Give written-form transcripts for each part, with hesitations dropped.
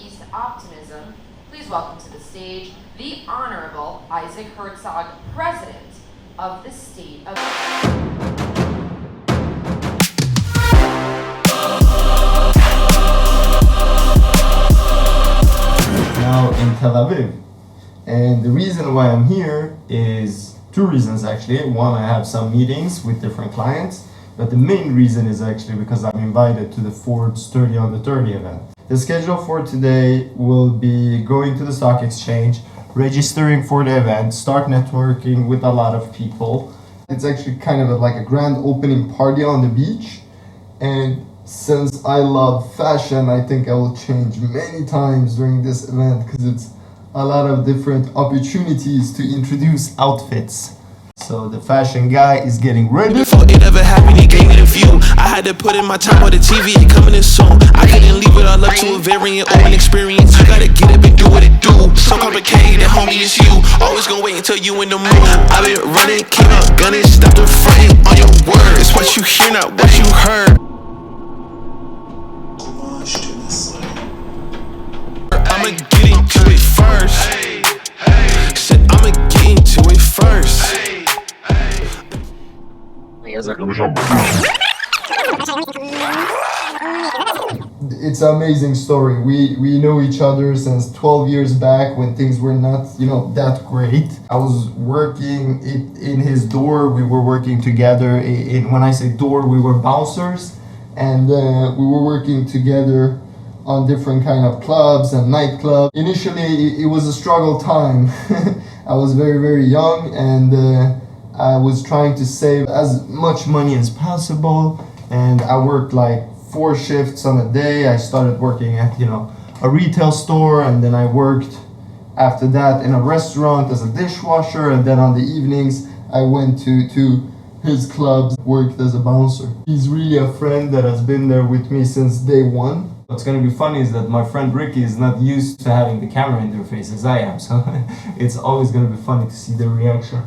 East optimism, please welcome to the stage the Honorable Isaac Herzog, President of the State of... Now in Tel Aviv. And the reason why I'm here is two reasons actually. One, I have some meetings with different clients, but the main reason is actually because I'm invited to the Forbes 30 on the 30 event. The schedule for today will be going to the stock exchange, registering for the event, start networking with a lot of people. It's actually kind of like a grand opening party on the beach. And since I love fashion, I think I will change many times during this event because it's a lot of different opportunities to introduce outfits. So the fashion guy is getting ready. Before it ever happened, he gave me the view. I had to put in my time on the TV, it coming in soon. I couldn't leave it all up to a variant or an experience. You gotta get up and do what it do. So complicated, homie, it's you. Always gonna wait until you in the mood. I've been running, came out gunning, stopped the fronting on your word. It's what you hear, not what you heard. I'ma get into it first. Said I'ma get into it first. It's an amazing story. We know each other since 12 years back when things were not, that great. I was working in his door. We were working together. When I say door, we were bouncers, and we were working together on different kind of clubs and nightclubs. Initially, it was a struggle time. I was very, very young, and I was trying to save as much money as possible, and I worked like 4 shifts on a day. I started working at, a retail store, and then I worked after that in a restaurant as a dishwasher, and then on the evenings I went to his clubs, worked as a bouncer. He's really a friend that has been there with me since day one. What's going to be funny is that my friend Ricky is not used to having the camera interface as I am, so it's always going to be funny to see the reaction.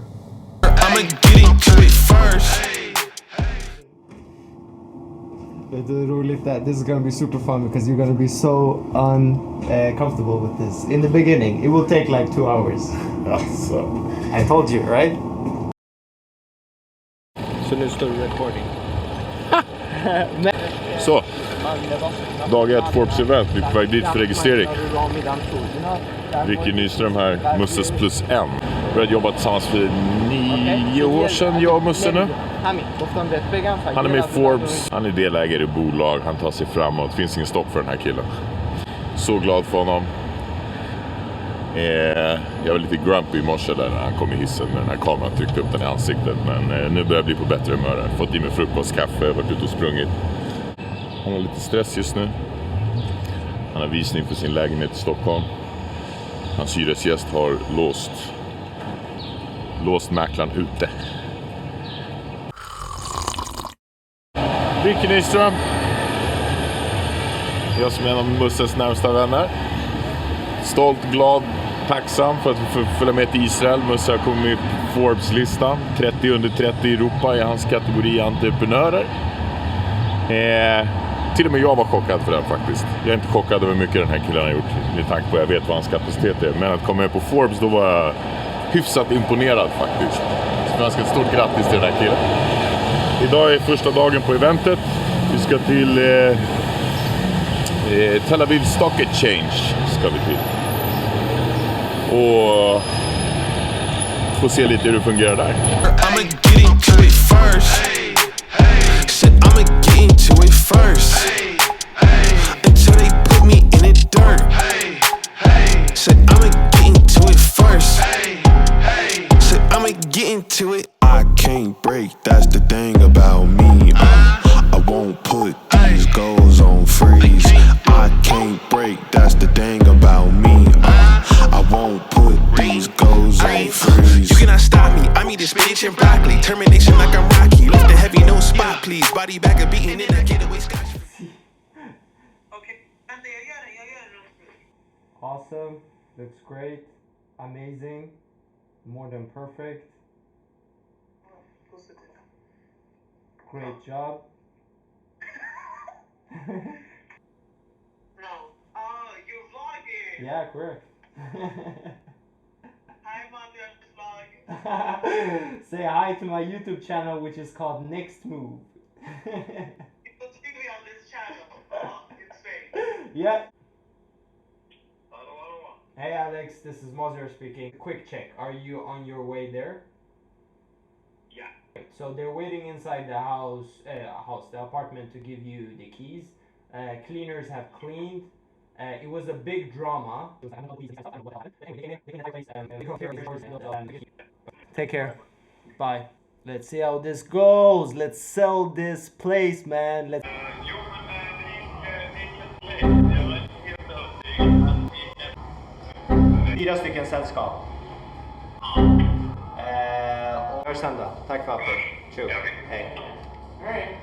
I'ma get into it first. This is going to be super fun because you're going to be so uncomfortable with this. In the beginning, it will take like 2 hours. So, I told you, right? Så nu står du recording. Så, dag 1 Forbes event, vi är på väg dit för registrering. Ricky Nyström här, Musses plus en. Började jobba tillsammans för 9 år sedan, jag och Musse nu. Han är med i Forbes, han är delägare i bolag, han tar sig framåt, det finns ingen stopp för den här killen. Så glad för honom. Jag var lite grumpy i morse där när han kom i hissen med den här kameran, tryckte upp den i ansiktet. Men nu börjar jag bli på bättre humör. Fått i mig frukost, kaffe, varit ute och sprungit. Han har lite stress just nu. Han har visning för sin lägenhet i Stockholm. Hans hyresgäst har låst mäklaren ute. Ricky Nyström. Jag som är en av Musses närmsta vänner. Stolt, glad, tacksam för att få följa med till Israel. Musse har kommit på Forbes-listan. 30 under 30 i Europa i hans kategori entreprenörer. Till och med jag var chockad för det faktiskt. Jag är inte chockad över mycket den här killen har gjort. Med tanke på att jag vet vad hans kapacitet är. Men att komma med på Forbes, då var jag hyfsat imponerad faktiskt. Så ganska stort grattis till den här killen. Idag är första dagen på eventet. Vi ska till Tel Aviv Stock Exchange. Ska vi till. Och få se lite hur det fungerar där. I'ma get into it first. Said I'ma get into it first. Until they put me in the dirt. Said I'ma get into it first. Said I'ma get into it. I can't break, that's the thing about me. I won't put these goals on freeze. I can't break, that's the thing about me. I won't put these goals on freeze. You cannot stop me, I mean this spinach and broccoli. Termination like I'm Rocky, lift the heavy, no spot please. Body back a beating in that getaway scotch. Okay, jag gör det. Awesome, looks great, amazing, more than perfect. Great job. No. Your vlog Yeah, correct. Hi, Mattias vlog. Say hi to my YouTube channel, which is called Next Move. People see me on this channel. Oh, it's fake. Yeah. Hello, hello. Hey Alex, this is Mozart speaking. Quick check, are you on your way there? Yeah. So they're waiting inside the the apartment to give you the keys. Cleaners have cleaned. It was a big drama. Take care. Bye. Let's see how this goes. Let's sell this place, man. Let's. Fyra stycken sällskap. Hörs sen då. Tack för allt. Tjo. Hej.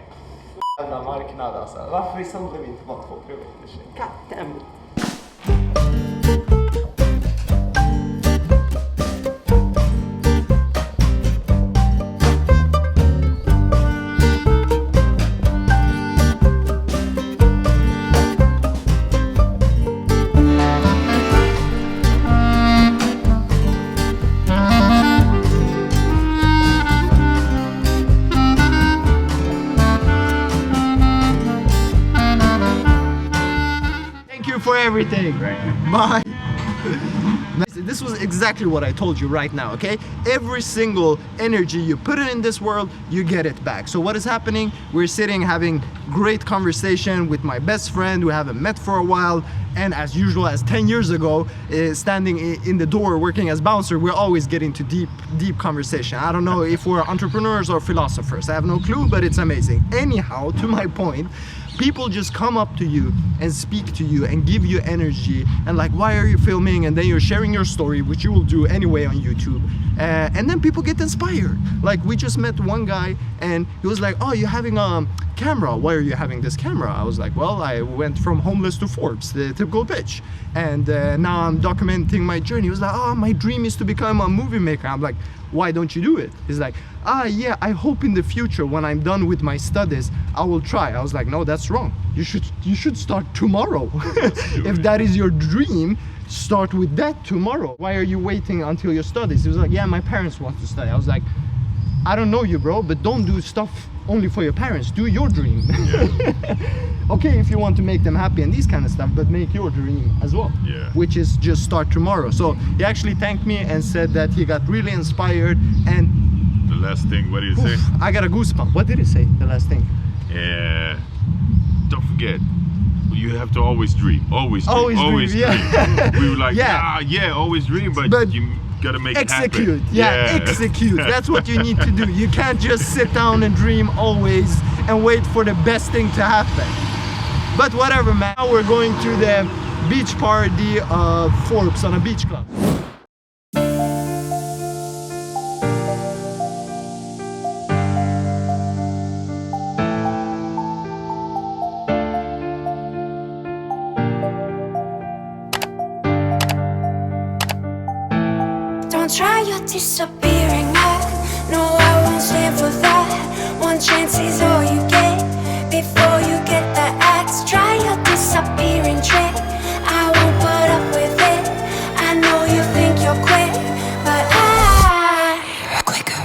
Jävla marknad alltså. Varför sålde vi inte bara 2 produkter? Goddammit. For everything. Bye. This was exactly what I told you right now, okay? Every single energy you put it in this world, you get it back. So what is happening? We're sitting having great conversation with my best friend who haven't met for a while, and as usual, as 10 years ago, standing in the door working as bouncer, we're always getting to deep conversation. I don't know if we're entrepreneurs or philosophers, I have no clue, but it's amazing. Anyhow, to my point, people just come up to you and speak to you and give you energy and like, why are you filming? And then you're sharing your story, which you will do anyway on YouTube. And then people get inspired. Like we just met one guy and he was like, oh, you're having a camera. Why are you having this camera? I was like, well, I went from homeless to Forbes, the typical pitch. And now I'm documenting my journey. He was like, oh, my dream is to become a movie maker. I'm like, why don't you do it? He's like, yeah, I hope in the future when I'm done with my studies, I will try. I was like, no, that's wrong. You should start tomorrow. If that is your dream, start with that tomorrow. Why are you waiting until your studies? He was like, yeah, my parents want to study. I was like, I don't know you, bro, but don't do stuff only for your parents. Do your dream. Okay, if you want to make them happy and these kind of stuff, but make your dream as well. Yeah. Which is just start tomorrow. So he actually thanked me and said that he got really inspired. And the last thing, what did he say? I got a goosebump. What did he say, the last thing? Don't forget, you have to always dream. Always dream. Always dream. Yeah. We were like, yeah, always dream, but you gotta make execute. it happen. Yeah, execute. That's what you need to do. You can't just sit down and dream always and wait for the best thing to happen. But whatever, man. Now we're going to the beach party of Forbes on a beach club. Don't try your disappearing act. No, I won't stand for that. One chance is all you get before you get the axe. Try your disappearing trick. I won't put up with it. I know you think you're quick, but I'm quicker.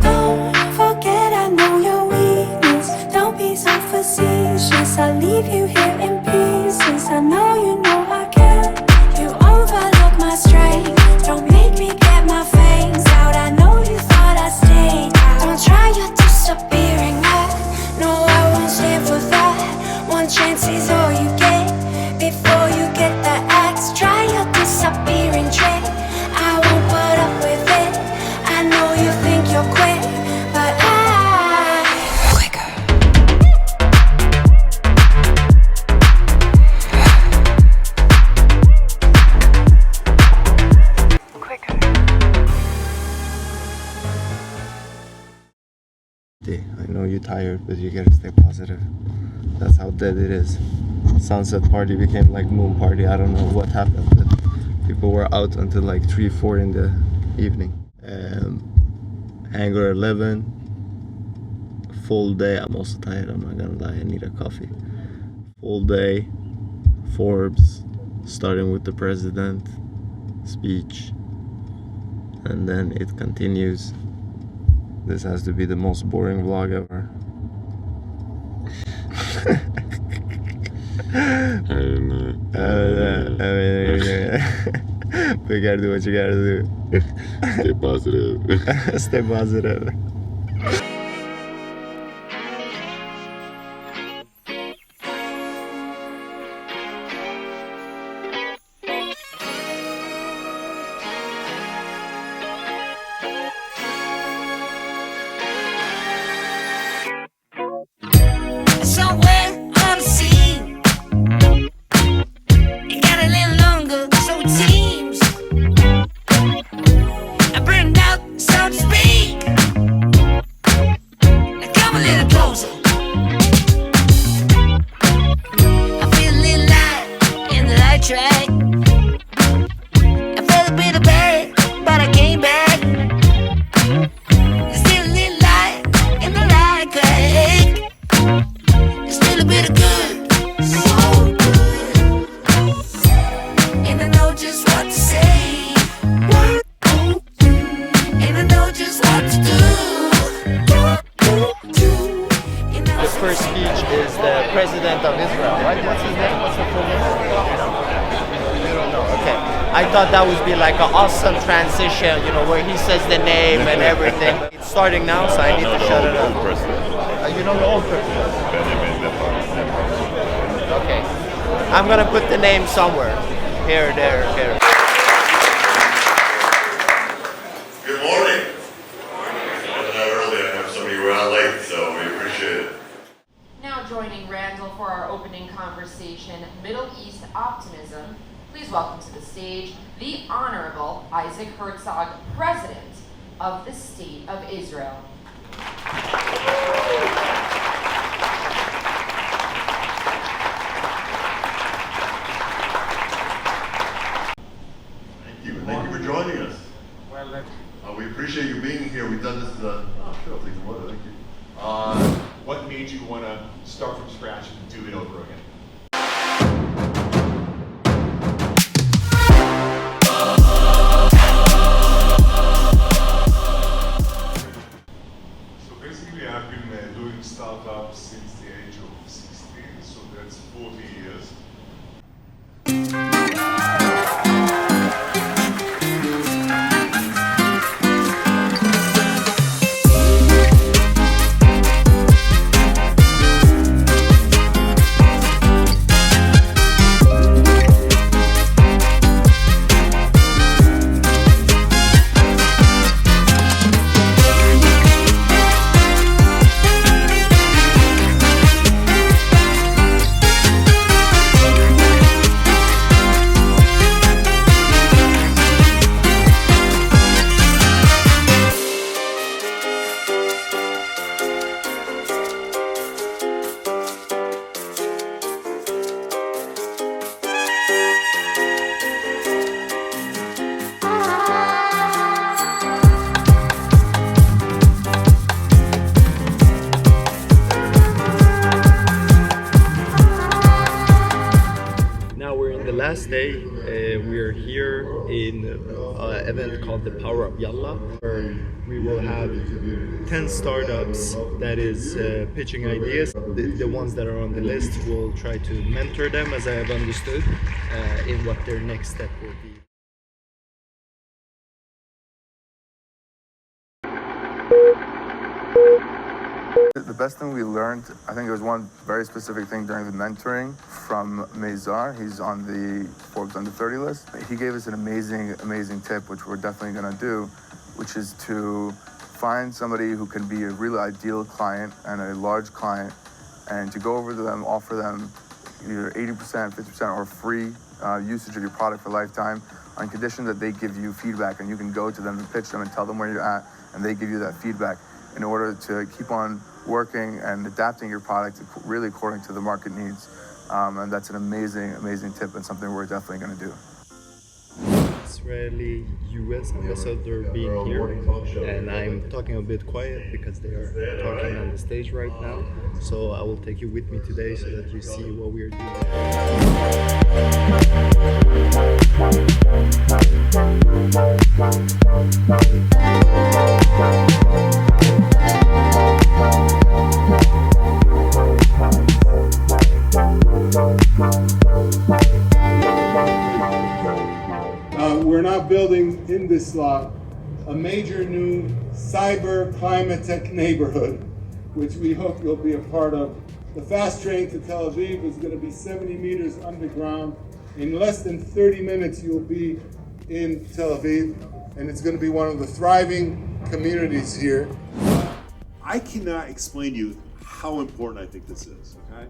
Don't forget, I know your weakness. Don't be so facetious. I leave you here in pieces. I know you know I can. You overlook my strength. Don't make me get my fangs out. I know you thought I'd stay out. Don't try your disappearing act. No, I won't stand for that. One chance is all you get before you get the axe. Try your disappearing trick. I won't put up with it. I know you think you're quick, but I'm quicker. Quicker. I know you're tired, but you gotta stay positive. That's how dead it is. sunset party became like moon party. I don't know what happened, but people were out until like 3-4 in the evening. Hangar 11, full day. I'm also tired, I'm not gonna lie, I need a coffee. Full day, Forbes, starting with the president speech, and then it continues. This has to be the most boring vlog ever. But you gotta do what you gotta do. Stay positive. Stay positive. Somewhere on the sea, it got a little longer, so it seems. I burned out, so to speak. Now come a little closer. I feel a little light in the light track. I felt a bit of bad, but I came back. There's still a little light in the light track. Still a bit of good, so good. And I know just what to say. And I know just what to do. The first speech is the president of Israel, right? What's his name? What's the full name? You don't know. Okay. I thought that would be like an awesome transition, you know, where he says the name and everything. It's starting now, so I need to shut it Old up. president. You know the old president? Benjamin Netanyahu. Okay. I'm gonna put the name somewhere. Here, there, here. Good morning. I was out early. I know some of you were out late, so we appreciate it. Now joining Randall for our opening conversation, Middle East Optimism. Please welcome to the stage the Honorable Isaac Herzog, President of the State of Israel. Thank you. Thank you for joining us. We appreciate you being here. We've done this as a... Oh, sure. I'll take some water. Thank you. What made you want to start from scratch and do it over again? So basically, I've been doing startups since the age of 16, so that's 40 years. Now we're in the last day. We're here in an event called the Power Up Yalla, where we will have 10 startups that is pitching ideas. The ones that are on the list will try to mentor them, as I have understood, in what their next step will be. The best thing we learned, I think there was one very specific thing during the mentoring from Mezar. He's on the Forbes Under 30 list. He gave us an amazing tip, which we're definitely going to do, which is to find somebody who can be a really ideal client and a large client, and to go over to them, offer them either 80%, 50% or free usage of your product for lifetime on condition that they give you feedback, and you can go to them and pitch them and tell them where you're at, and they give you that feedback in order to keep on working and adapting your product really according to the market needs. And that's an amazing, amazing tip and something we're definitely going to do. Israeli US ambassador being here, and I'm talking a bit quiet because they are talking on the stage right now. So I will take you with me today so that you see what we are We're now building in this lot a major new cyber climate tech neighborhood, which we hope you'll be a part of. The fast train to Tel Aviv is going to be 70 meters underground. In less than 30 minutes, you'll be in Tel Aviv, and it's going to be one of the thriving communities here. I cannot explain to you how important I think this is, okay?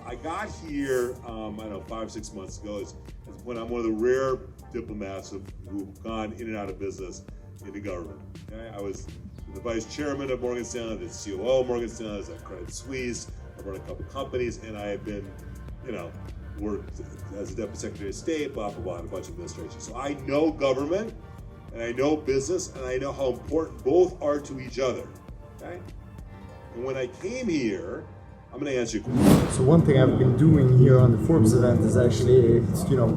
I got here, I don't know, 5 or 6 months ago. It's when I'm one of the rare diplomats who've gone in and out of business in the government. Okay? I was the vice chairman of Morgan Stanley, the COO of Morgan Stanley, I was at Credit Suisse. I've run a couple companies, and I have been, worked as a deputy secretary of state, blah, blah, blah, in a bunch of administrations. So I know government, and I know business, and I know how important both are to each other, okay? And when I came here, I'm going to answer your question. So one thing I've been doing here on the Forbes event is actually,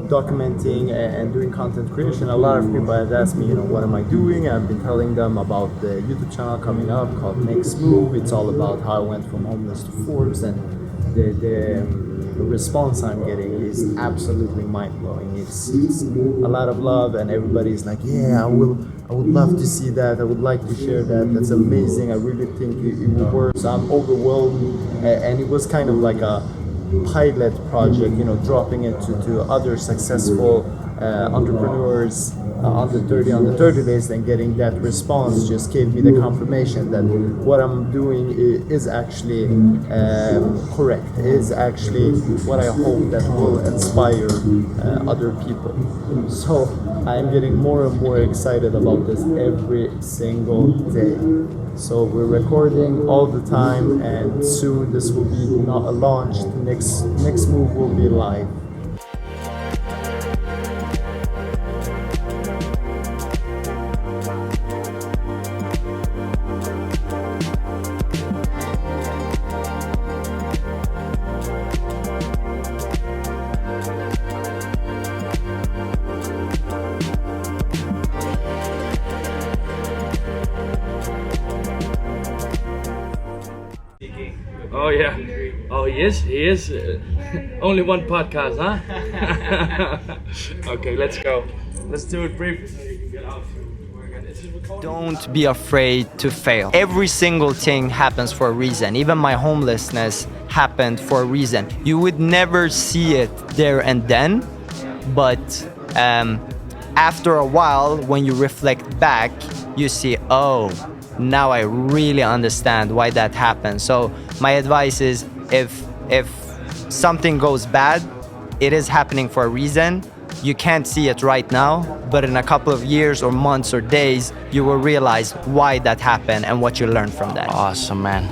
documenting and doing content creation. A lot of people have asked me, what am I doing? I've been telling them about the YouTube channel coming up called Next Move. It's all about how I went from homeless to Forbes, and the response I'm getting is absolutely mind-blowing. It's a lot of love, and everybody's like, yeah, I would love to see that. I would like to share that. That's amazing. I really think it will work. So I'm overwhelmed, and it was kind of like a pilot project, dropping it to other successful entrepreneurs on the 30 list, and getting that response just gave me the confirmation that what I'm doing is actually correct, is actually what I hope that will inspire other people. So I'm getting more and more excited about this every single day. So we're recording all the time, and soon this will be launched. Next Move will be live. Oh yeah. Oh yes, he is. Only one podcast, huh? Okay, let's go. Let's do it brief. Don't be afraid to fail. Every single thing happens for a reason. Even my homelessness happened for a reason. You would never see it there and then, but after a while, when you reflect back, you see, oh, now I really understand why that happened. So my advice is, if something goes bad, it is happening for a reason. You can't see it right now, but in a couple of years or months or days, you will realize why that happened and what you learned from that. Awesome, man.